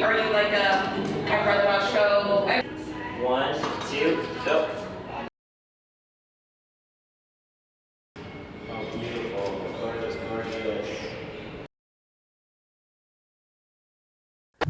Are you like I'd rather not show? 1, 2, go. Oh, beautiful. Gorgeous, gorgeous.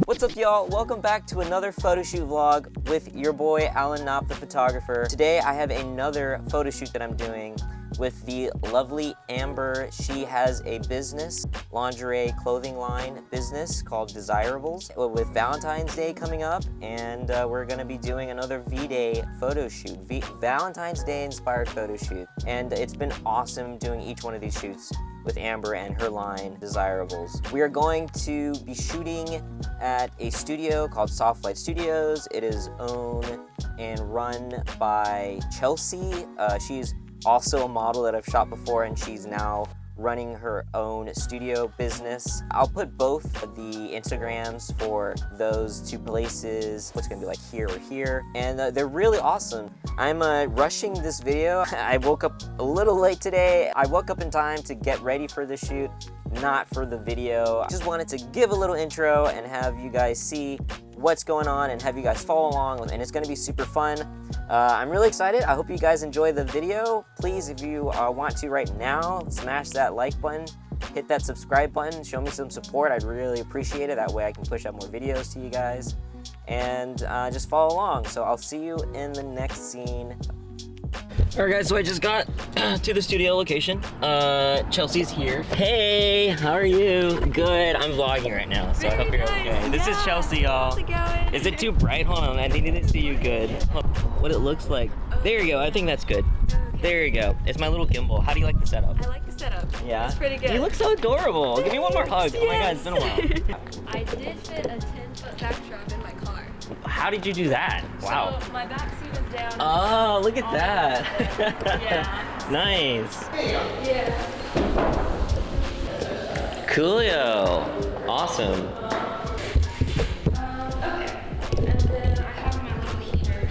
What's up, y'all? Welcome back to another photo shoot vlog with your boy Alan Knopp, the photographer. Today I have another photo shoot that I'm doing with the lovely Amber. She has a business, lingerie clothing line business called Desirables, with Valentine's Day coming up, and we're gonna be doing another V-Day photo shoot, Valentine's Day inspired photo shoot. And it's been awesome doing each one of these shoots with Amber and her line, Desirables. We are going to be shooting at a studio called Soft Light Studios. It is owned and run by Chelsea. She's also a model that I've shot before, and she's now running her own studio business. I'll put both the Instagrams for those two places. What's gonna be like here or here. And they're really awesome. I'm rushing this video. I woke up a little late today. I woke up in time to get ready for the shoot, not for the video. I just wanted to give a little intro and have you guys see what's going on and have you guys follow along, and it's gonna be super fun. I'm really excited. I hope you guys enjoy the video. Please, if you want to right now, smash that like button, hit that subscribe button, show me some support. I'd really appreciate it. That way I can push out more videos to you guys, and just follow along. So I'll see you in the next scene. Alright guys, so I just got to the studio location. Chelsea's here. Hey, how are you? Good. I'm vlogging right now, so I hope you're okay. Yeah. This is Chelsea, y'all. How's it going? Is it too bright? Hold on, I need to see you good. What it looks like. There you go, I think that's good. Okay. There you go. It's my little gimbal. How do you like the setup? I like the setup. Yeah? It's pretty good. You look so adorable. Give me one more hug. Yes. Oh my god, it's been a while. I did fit a 10-foot backdrop in my car. How did you do that? Wow. So my back seat is down. Oh, look at that. Yeah. Nice. Yeah. Coolio. Awesome. Okay. And then I have my little heater.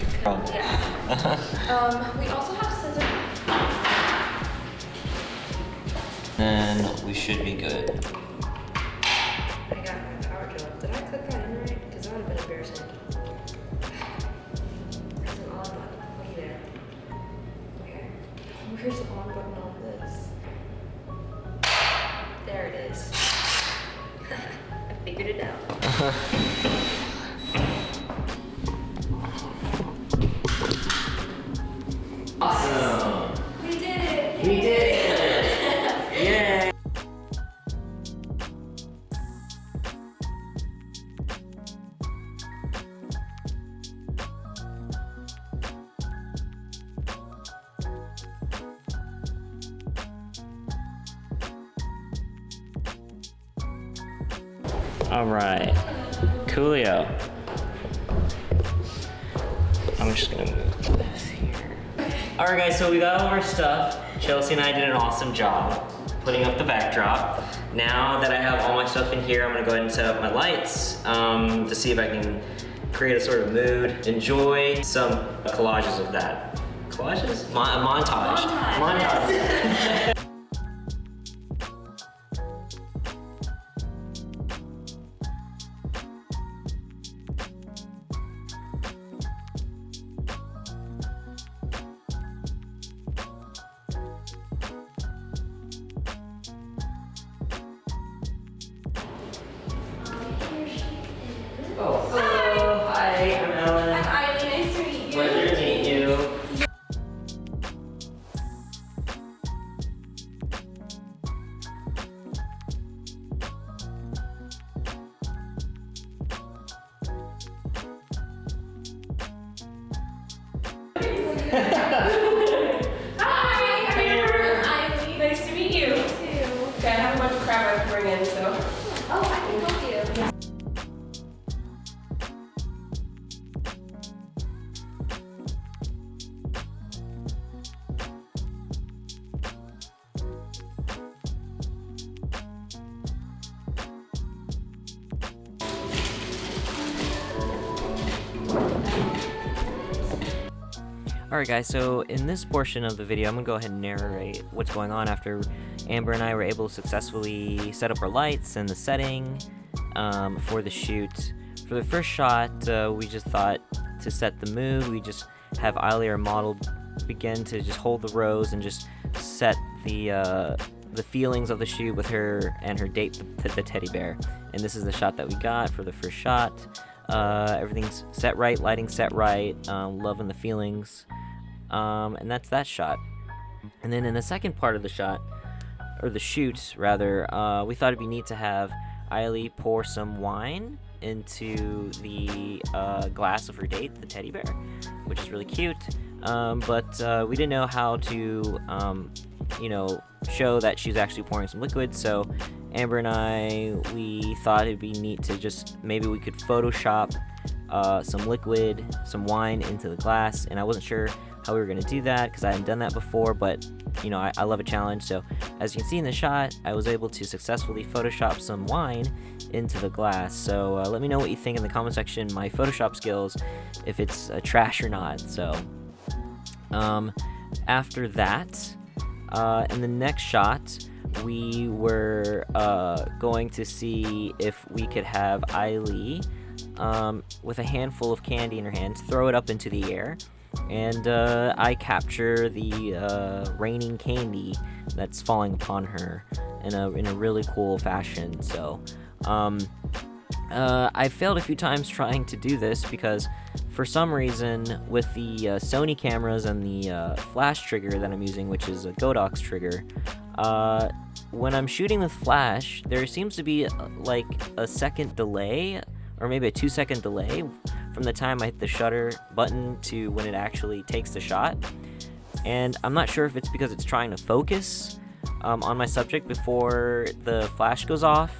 Yeah. We also have scissors. And we should be good. I got my power drill. Did I click that in right? Because that would have been embarrassing. There's an on button. Look there. Okay. Where's the on button on this? There it is. I figured it out. Awesome. We did it. We did it. Yay. All right, coolio. I'm just gonna move this here. All right, guys, so we got all of our stuff. Chelsea and I did an awesome job putting up the backdrop. Now that I have all my stuff in here, I'm gonna go ahead and set up my lights to see if I can create a sort of mood. Enjoy some collages of that. Collages? Montage. Montage. Yes. Oh, hello. Hi, I'm Ellen. I'm Eileen. Nice to meet you. Pleasure to meet you. Hi, I'm Amber. I'm Eileen. Nice to meet you. You too. Okay, I have a bunch of crap I have to bring in, so. Oh, I can help you. Yeah. Alright guys, so in this portion of the video, I'm going to go ahead and narrate what's going on after Amber and I were able to successfully set up our lights and the setting for the shoot. For the first shot, we just thought to set the mood, we just have Eiley, our model, begin to just hold the rose and just set the feelings of the shoot with her and her date, the teddy bear. And this is the shot that we got for the first shot. Everything's set right, lighting set right, loving the feelings, and that's that shot. And then in the second part of the shot, or the shoot rather, we thought it'd be neat to have Eiley pour some wine into the glass of her date, the teddy bear, which is really cute. But we didn't know how to, show that she's actually pouring some liquid. So Amber and I, we thought it'd be neat to just, maybe we could Photoshop some liquid, some wine into the glass. And I wasn't sure how we were going to do that because I hadn't done that before, but I love a challenge. So as you can see in the shot, I was able to successfully Photoshop some wine into the glass. So let me know what you think in the comment section, my Photoshop skills, if it's trash or not. So after that, in the next shot, we were going to see if we could have Eiley with a handful of candy in her hands throw it up into the air, and I capture the raining candy that's falling upon her in a really cool fashion. So I failed a few times trying to do this because for some reason with the Sony cameras and the flash trigger that I'm using, which is a Godox trigger, when I'm shooting with flash, there seems to be like a second delay, or maybe a 2-second delay from the time I hit the shutter button to when it actually takes the shot. And I'm not sure if it's because it's trying to focus on my subject before the flash goes off,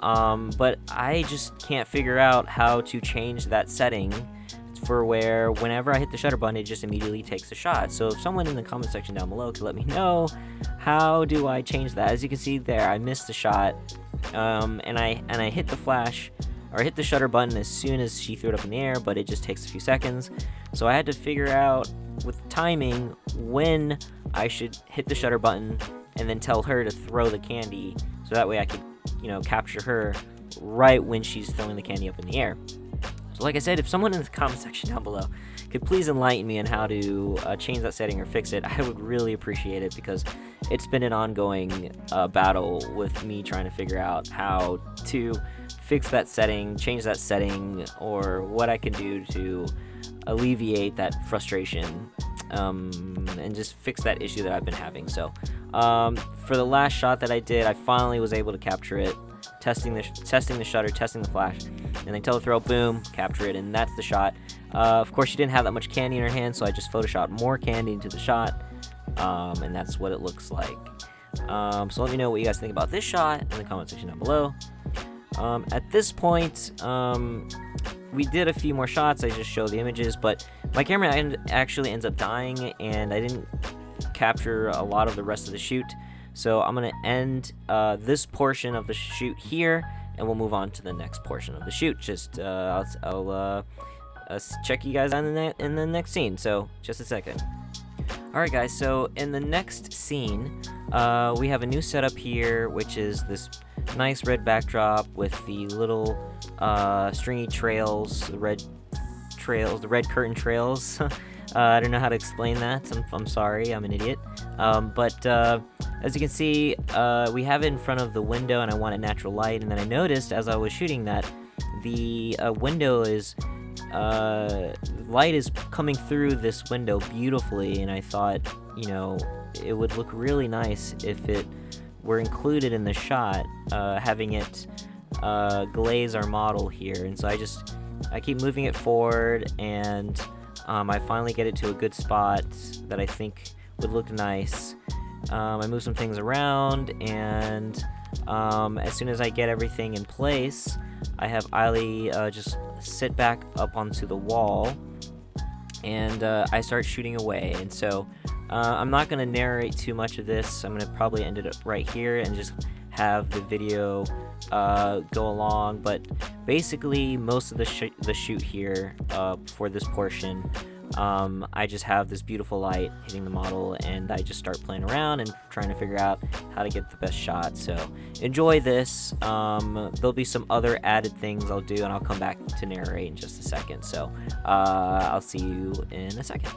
but I just can't figure out how to change that setting for where whenever I hit the shutter button, it just immediately takes a shot. So if someone in the comment section down below could let me know, how do I change that? As you can see there, I missed the shot, and I hit the flash, or hit the shutter button as soon as she threw it up in the air, but it just takes a few seconds. So I had to figure out with timing when I should hit the shutter button and then tell her to throw the candy, so that way I could, capture her right when she's throwing the candy up in the air. So like I said, if someone in the comment section down below could please enlighten me on how to change that setting or fix it, I would really appreciate it, because it's been an ongoing battle with me trying to figure out how to fix that setting, change that setting, or what I can do to alleviate that frustration, and just fix that issue that I've been having. So for the last shot that I did, I finally was able to capture it, testing the shutter, testing the flash, and then tell the throw, boom, capture it, and that's the shot. Of course, she didn't have that much candy in her hand, so I just photoshopped more candy into the shot, and that's what it looks like. So let me know what you guys think about this shot in the comment section down below. At this point, we did a few more shots. I just showed the images, but my camera actually ends up dying, and I didn't capture a lot of the rest of the shoot. So I'm going to end this portion of the shoot here, and we'll move on to the next portion of the shoot. Just I'll check you guys on in the next scene. So just a second. Alright guys, so in the next scene, we have a new setup here, which is this nice red backdrop with the little stringy trails, the red curtain trails. I don't know how to explain that. I'm sorry, I'm an idiot. But as you can see, we have it in front of the window, and I want a natural light. And then I noticed as I was shooting that the window is light is coming through this window beautifully, and I thought, it would look really nice if it were included in the shot, having it glaze our model here. And so I keep moving it forward, and I finally get it to a good spot that I think would look nice. I move some things around, and as soon as I get everything in place, I have Eiley just sit back up onto the wall, and I start shooting away. And so I'm not going to narrate too much of this. I'm going to probably end it up right here and just have the video go along. But basically, most of the shoot here for this portion I just have this beautiful light hitting the model, and I just start playing around and trying to figure out how to get the best shot. So enjoy this. There'll be some other added things I'll do, and I'll come back to narrate in just a second. So I'll see you in a second.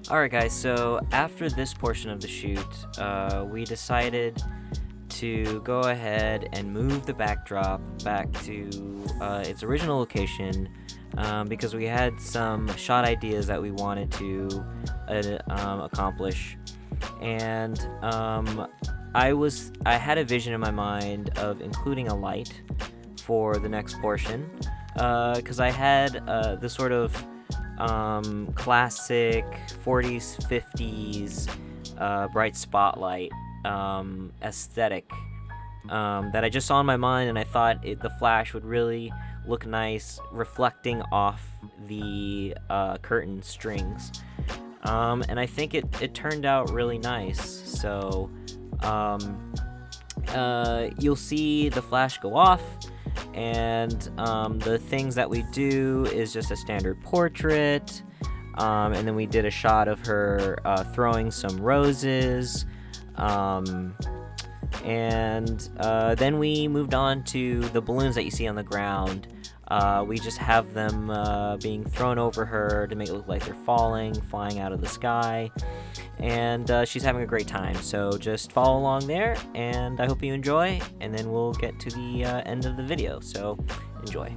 Alright guys, so after this portion of the shoot, we decided to go ahead and move the backdrop back to its original location, because we had some shot ideas that we wanted to accomplish. And I had a vision in my mind of including a light for the next portion, because I had this sort of classic 40s, 50s bright spotlight aesthetic that I just saw in my mind, and I thought the flash would really look nice reflecting off the curtain strings, and I think it turned out really nice. So you'll see the flash go off, and the things that we do is just a standard portrait, and then we did a shot of her throwing some roses, and then we moved on to the balloons that you see on the ground. We just have them being thrown over her to make it look like they're flying out of the sky, and she's having a great time. So just follow along there, and I hope you enjoy, and then we'll get to the end of the video, so enjoy.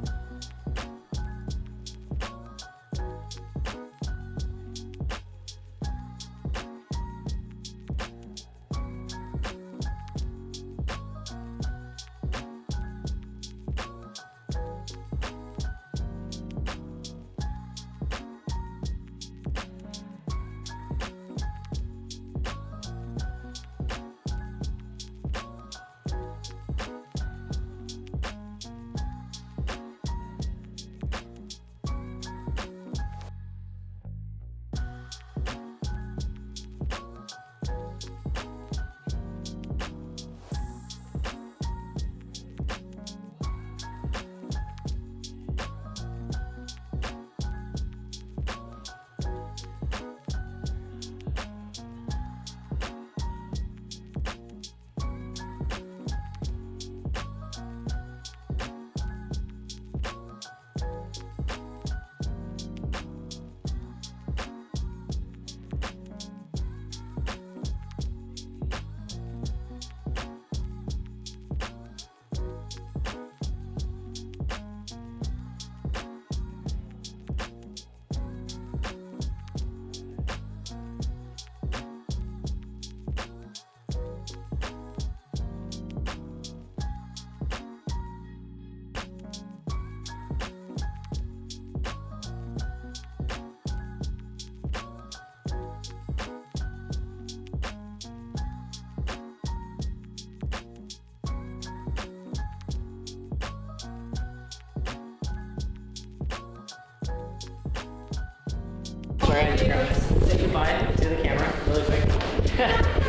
Say goodbye to the camera really quick.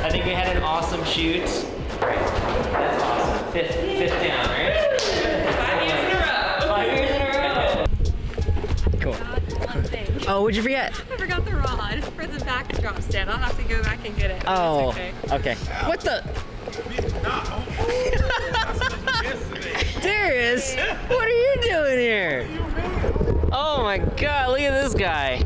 I think we had an awesome shoot. Right. That's awesome. Fifth down, right? 5 years in a row. 5 years in a row. Cool. Oh, what'd you forget? I forgot the rod for the backdrop stand. I'll have to go back and get it. Oh, It's okay. What the? Darius, what are you doing here? Oh my God, look at this guy.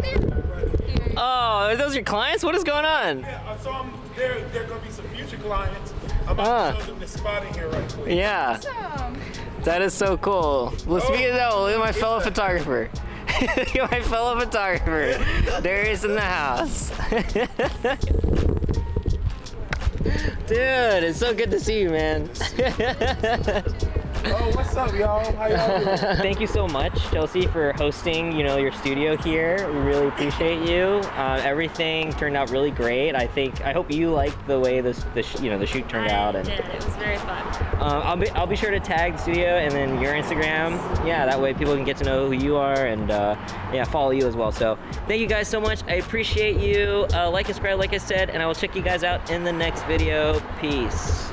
Oh, are those your clients? What is going on? Yeah, I saw them. There are going to be some future clients. I'm about to show them the spot in here right quick. Yeah. Awesome. That is so cool. Well, speaking of that, look at my fellow photographer. Look at my fellow photographer. Darius in the house. Dude, it's so good to see you, man. Oh, what's up, y'all? How y'all doing? Thank you so much, Chelsea, for hosting, your studio here. We really appreciate you. Everything turned out really great. I hope you liked the way the shoot turned out. And I did. It was very fun. I'll be sure to tag the studio and then your Instagram. Yeah, that way people can get to know who you are and follow you as well. So thank you guys so much. I appreciate you. Like and subscribe, like I said, and I will check you guys out in the next video. Peace.